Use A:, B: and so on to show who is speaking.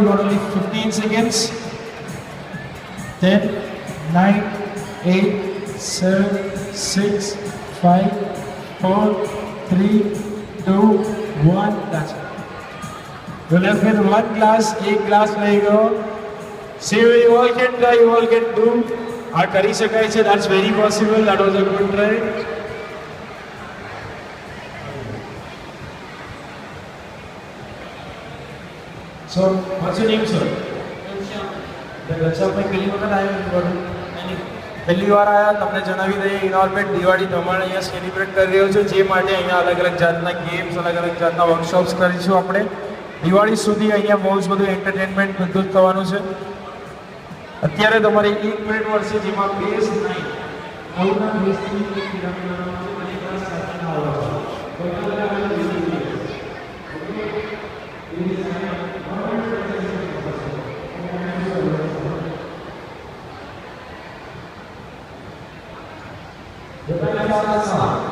A: you got only 15 seconds. 10, 9, 8, 7, 6, 5, 4, 3, 2, 1. That's it. You're left with one glass, एक glass रहेगा. See, you all can try, you all can do. આ કરી શકાય છે. That's very possible. That was a good try. So, what's your name, sir? ઘનશ્યામભાઈ પહેલી વખત આવ્યા? પહેલી વાર આવ્યા. તમને જણાવી દઈએ, ઇનોર્બિટ દિવાળી પ્રમાણે અહીંયા સેલિબ્રેટ કરી રહ્યો છે, જે માટે અહીંયા અલગ અલગ જાતના ગેમ્સ, અલગ અલગ જાતના વર્કશોપ્સ કરીશું આપણે. દિવાળી સુધી અહીંયા બહુ જ બધું એન્ટરટેનમેન્ટ બધું જ થવાનું છે. અત્યારે તમારી 1 મિનિટ વર્ષે જેમાં બેઝ નહીં નવના બેઝથી
B: Depan